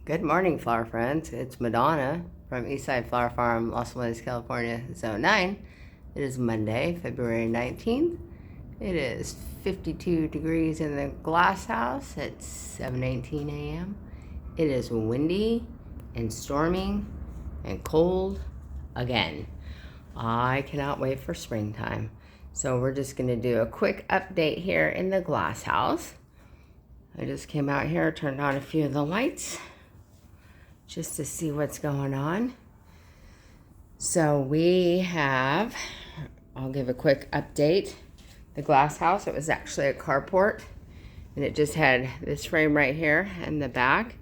Good morning, flower friends. It's Madonna from Eastside Flower Farm, Los Angeles, California, Zone 9. It is Monday, February 19th. It is 52 degrees in the glass house at 7:18 a.m. It is windy and storming and cold again. I cannot wait for springtime. So we're just going to do a quick update here in the glass house. I just came out here, turned on a few of the lights just to see what's going on. So we have, I'll give a quick update. The glass house, it was actually a carport, and it just had this frame right here in the back,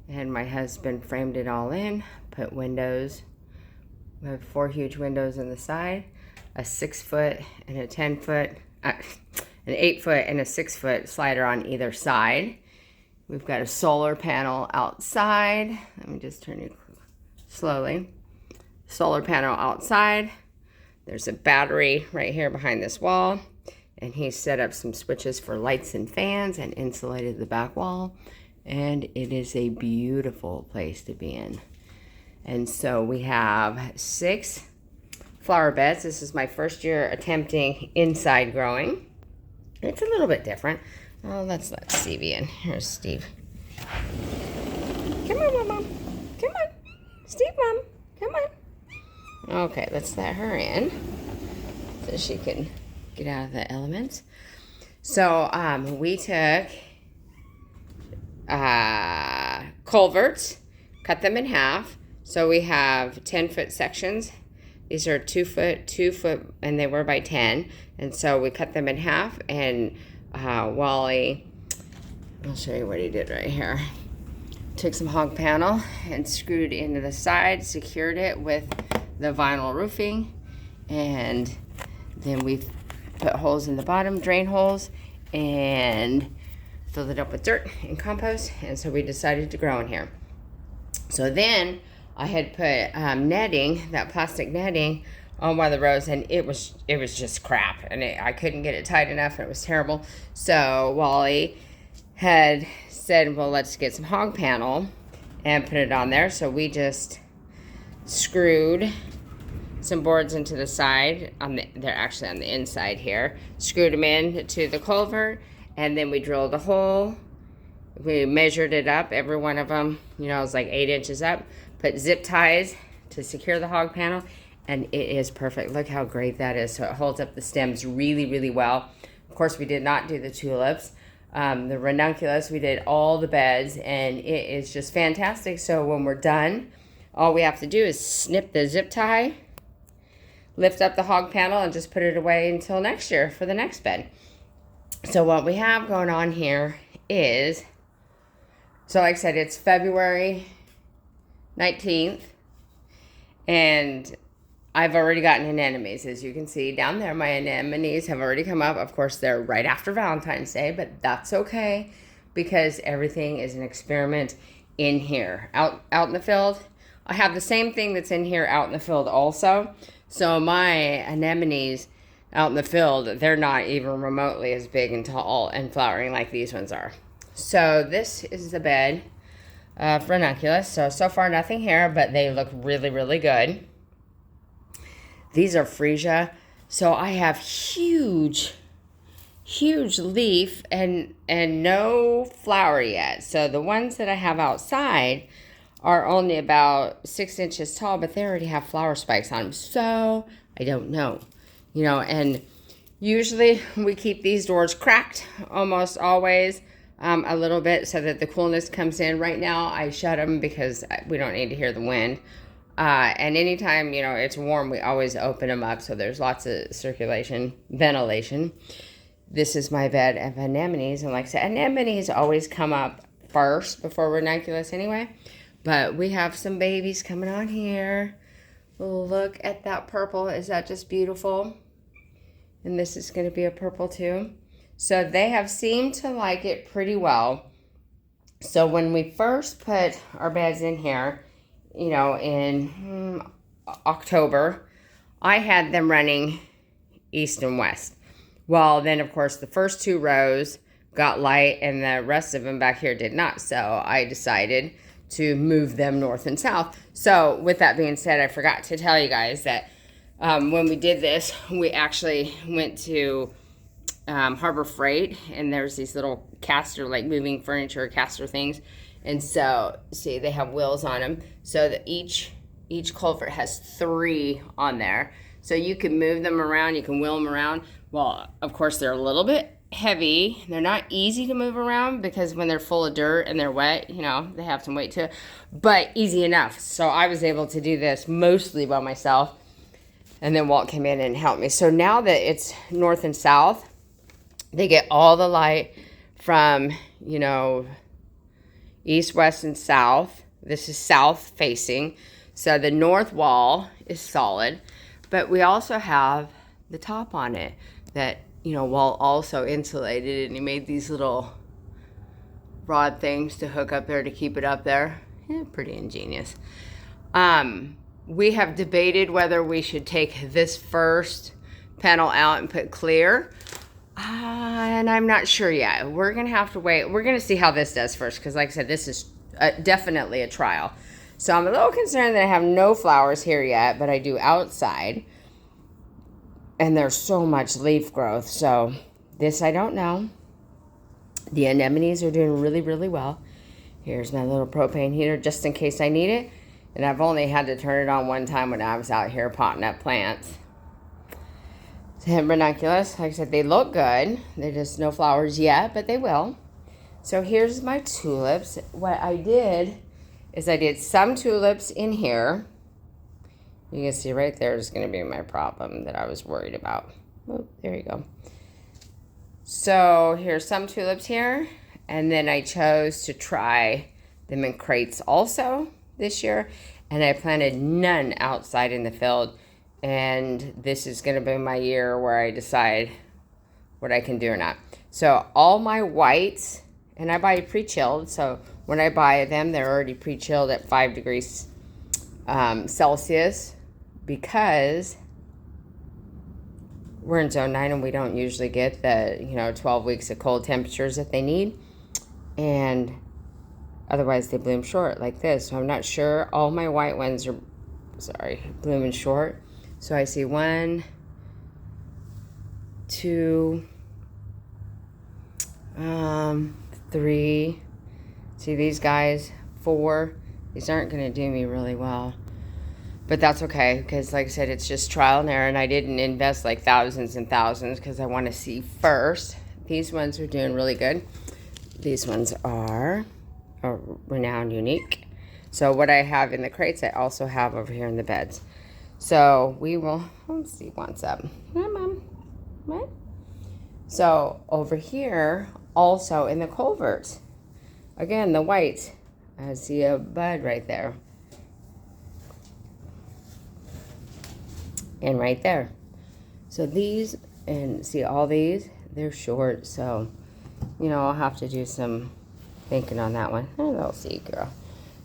and my husband framed it all in, put windows. We have 4 huge windows on the side, a 6-foot and a 10-foot, an 8-foot and a 6-foot slider on either side. We've got a solar panel outside. Let me just turn you slowly. Solar panel outside. There's a battery right here behind this wall. And he set up some switches for lights and fans and insulated the back wall. And it is a beautiful place to be in. And so we have 6 flower beds. This is my first year attempting inside growing. It's a little bit different. Oh, let's let Stevie in. Here's Steve. Come on, Mom. Come on. Steve, Mom. Come on. Okay, let's let her in so she can get out of the elements. So we took culverts, cut them in half. So we have 10-foot sections. These are 2-foot, 2-foot, and they were by 10. And so we cut them in half, and Wally, I'll show you what he did right here. Took some hog panel and screwed into the side, secured it with the vinyl roofing, and then we put holes in the bottom, drain holes, and filled it up with dirt and compost, and so we decided to grow in here. So then I had put netting, that plastic netting, on one of the rows, and it was just crap, and I couldn't get it tight enough, and it was terrible. So Wally had said, well, let's get some hog panel and put it on there. So we just screwed some boards into the side, they're actually on the inside here, screwed them in to the culvert, and then we drilled a hole. We measured it up, every one of them, it was like 8 inches up, put zip ties to secure the hog panel, and it is perfect. Look how great that is. So it holds up the stems really, really well. Of course, we did not do the tulips. The ranunculus, we did all the beds, and it is just fantastic. So when we're done, all we have to do is snip the zip tie, lift up the hog panel, and just put it away until next year for the next bed. So what we have going on here is, so like I said, it's February 19th, and I've already gotten anemones. As you can see down there, my anemones have already come up. Of course, they're right after Valentine's Day, but that's okay because everything is an experiment in here. Out in the field, I have the same thing that's in here out in the field also. So my anemones out in the field, they're not even remotely as big and tall and flowering like these ones are. So this is the bed of ranunculus. So far nothing here, but they look really, really good. These are freesia. So I have huge leaf and no flower yet. So the ones that I have outside are only about 6 inches tall, but they already have flower spikes on them. So I don't know, and usually we keep these doors cracked almost always a little bit so that the coolness comes in. Right now I shut them because we don't need to hear the wind. And anytime, it's warm, we always open them up. So there's lots of circulation, ventilation. This is my bed of anemones. And like I said, anemones always come up first before ranunculus anyway. But we have some babies coming on here. Look at that purple. Is that just beautiful? And this is going to be a purple too. So they have seemed to like it pretty well. So when we first put our beds in here, in October, I had them running east and west. Well, then, of course, the first 2 rows got light and the rest of them back here did not. So I decided to move them north and south. So with that being said, I forgot to tell you guys that when we did this, we actually went to Harbor Freight, and there's these little caster, like moving furniture caster things. And so, see, they have wheels on them. So that each culvert has 3 on there. So you can move them around, you can wheel them around. Well, of course, they're a little bit heavy. They're not easy to move around because when they're full of dirt and they're wet, you know, they have some weight to it, but easy enough. So I was able to do this mostly by myself. And then Walt came in and helped me. So now that it's north and south, they get all the light from, you know, east, west, and south. This is south facing. So the north wall is solid, but we also have the top on it that, you know, Walt also insulated, and he made these little rod things to hook up there to keep it up there. Yeah, pretty ingenious. We have debated whether we should take this first panel out and put clear. And I'm not sure yet. We're going to have to wait. We're going to see how this does first, because like I said, this is definitely a trial. So I'm a little concerned that I have no flowers here yet, but I do outside. And there's so much leaf growth. So this I don't know. The anemones are doing really, really well. Here's my little propane heater just in case I need it. And I've only had to turn it on one time when I was out here potting up plants. Ranunculus, like I said, they look good. They're just no flowers yet, but they will. So here's my tulips. What I did is I did some tulips in here. You can see right there is going to be my problem that I was worried about. Oh, there you go. So here's some tulips here. And then I chose to try them in crates also this year. And I planted none outside in the field. And this is going to be my year where I decide what I can do or not. So all my whites, and I buy pre-chilled. So when I buy them, they're already pre-chilled at 5 degrees Celsius, because we're in zone 9 and we don't usually get the 12 weeks of cold temperatures that they need. And otherwise they bloom short like this. So I'm not sure. All my white ones are, blooming short. So I see 1, 2, 3. See these guys, 4. These aren't going to do me really well. But that's okay, because like I said, it's just trial and error, and I didn't invest like thousands and thousands because I want to see first. These ones are doing really good. These ones are renowned unique. So what I have in the crates, I also have over here in the beds. So we will, let's see, what's up. Hi, Mom. What? So over here, also in the culverts, again, the whites, I see a bud right there. And right there. So these, and see all these, they're short. So, I'll have to do some thinking on that one. Oh, they'll see, girl.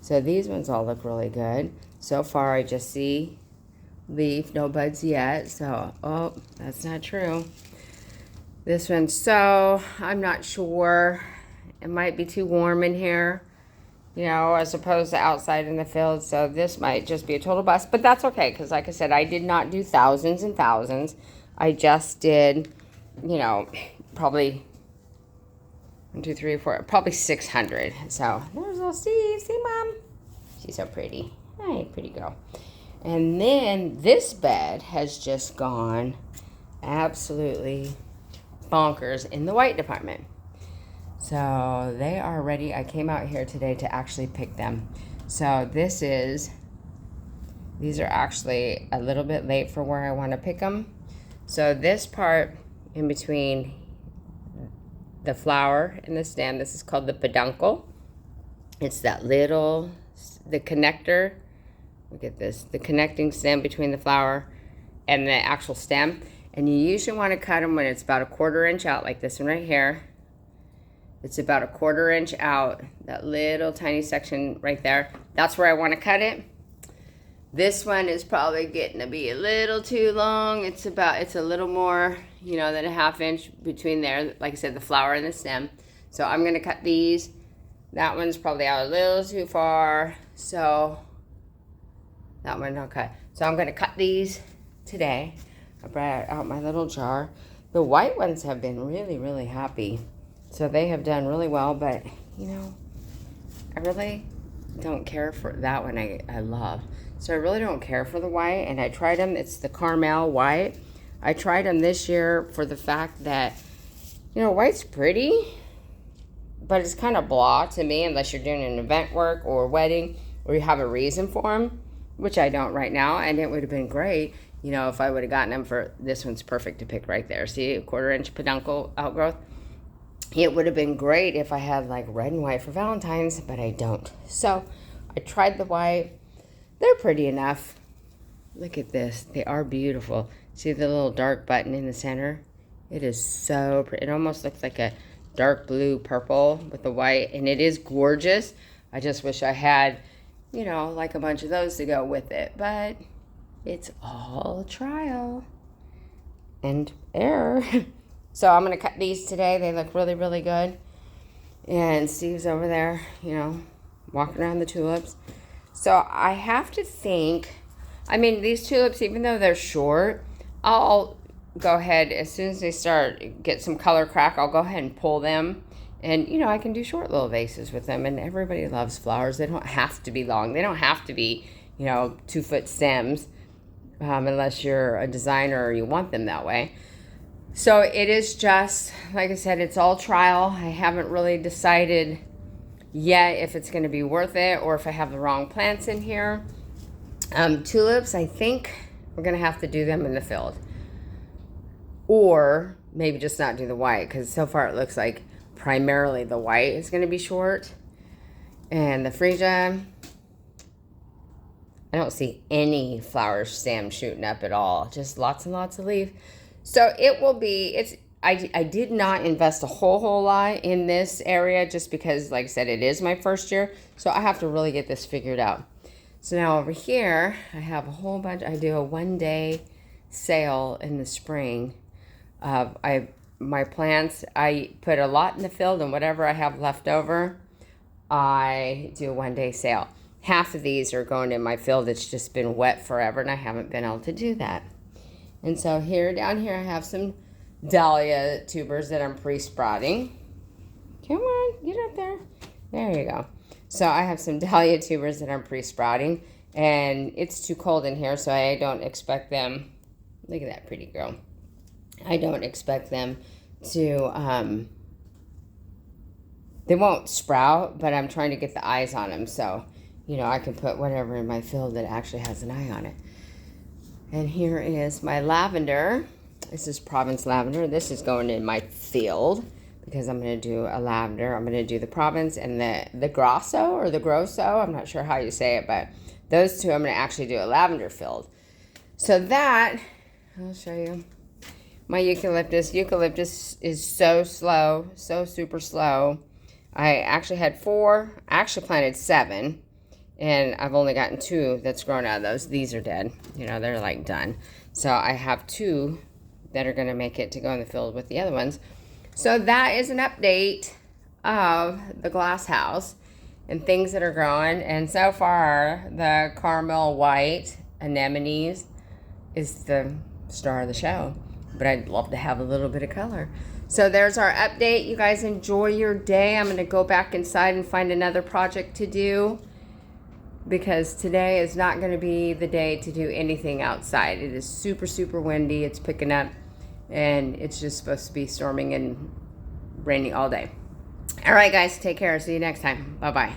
So these ones all look really good. So far, I just see leaf, no buds yet. So, oh, that's not true. This one, so I'm not sure. It might be too warm in here, as opposed to outside in the field. So this might just be a total bust, but that's okay. Because like I said, I did not do thousands and thousands. I just did, probably 1, 2, 3, 4, probably 600. So there's little Steve. See, Mom? She's so pretty. Hi, pretty girl. And then this bed has just gone absolutely bonkers in the white department. So they are ready. I came out here today to actually pick them. So these are actually a little bit late for where I want to pick them. So this part in between the flower and the stem, this is called the peduncle. It's that little, the connector. Look at this, the connecting stem between the flower and the actual stem. And you usually want to cut them when it's about 1/4 inch out, like this one right here. It's about 1/4 inch out, that little tiny section right there. That's where I want to cut it. This one is probably getting to be a little too long. It's a little more, than 1/2 inch between there. Like I said, the flower and the stem. So I'm going to cut these That one's probably out a little too far. So that one, okay. So I'm going to cut these today. I brought out my little jar. The white ones have been really, really happy. So they have done really well, but you know, I really don't care for that one. I love. So I really don't care for the white, and I tried them. It's the caramel white. I tried them this year for the fact that, you know, white's pretty, but it's kind of blah to me unless you're doing an event work or a wedding or you have a reason for them, which I don't right now. And it would have been great, you know, if I would have gotten them for, this one's perfect to pick right there. See, a 1/4 inch peduncle outgrowth. It would have been great if I had like red and white for Valentine's, but I don't. So I tried the white. They're pretty enough. Look at this. They are beautiful. See the little dark button in the center? It is so pretty. It almost looks like a dark blue purple with the white, and it is gorgeous. I just wish I had, you know, like a bunch of those to go with it, but it's all trial and error. So I'm going to cut these today. They look really, really good. And Steve's over there, you know, walking around the tulips. So I have to think, I mean, these tulips, even though they're short, I'll go ahead, as soon as they start, get some color crack, I'll go ahead and pull them. And, you know, I can do short little vases with them. And everybody loves flowers. They don't have to be long. They don't have to be, you know, 2-foot stems, unless you're a designer or you want them that way. So it is just, like I said, it's all trial. I haven't really decided yet if it's going to be worth it or if I have the wrong plants in here. Tulips, I think we're going to have to do them in the field. Or maybe just not do the white, because so far it looks like primarily the white is going to be short. And the freesia, I don't see any flower stem shooting up at all. Just lots and lots of leaves. So it will be, I did not invest a whole lot in this area just because, like I said, it is my first year. So I have to really get this figured out. So now over here, I have a whole bunch. I do a 1-day sale in the spring. My plants, I put a lot in the field, and whatever I have left over, I do a 1-day sale. Half of these are going in my field. It's just been wet forever, and I haven't been able to do that. And so down here, I have some dahlia tubers that I'm pre-sprouting. Come on, get up there. There you go. So I have some dahlia tubers that I'm pre-sprouting, and it's too cold in here, so I don't expect them. Look at that pretty girl. I don't expect them to, they won't sprout, but I'm trying to get the eyes on them, so, you know, I can put whatever in my field that actually has an eye on it. And here is my lavender. This is Provence lavender. This is going in my field because I'm going to do a lavender. I'm going to do the Provence and the Grosso or the Grosso. I'm not sure how you say it, but those two I'm going to actually do a lavender field. So that, I'll show you. My eucalyptus. Eucalyptus is so slow, so super slow. I actually had 4. I actually planted 7. And I've only gotten 2 that's grown out of those. These are dead. You know, they're like done. So I have 2 that are going to make it to go in the field with the other ones. So that is an update of the glass house and things that are growing. And so far, the caramel white anemones is the star of the show. But I'd love to have a little bit of color. So there's our update. You guys enjoy your day. I'm going to go back inside and find another project to do, because today is not going to be the day to do anything outside. It is super, super windy. It's picking up, and it's just supposed to be storming and raining all day. All right, guys, take care. See you next time. Bye-bye.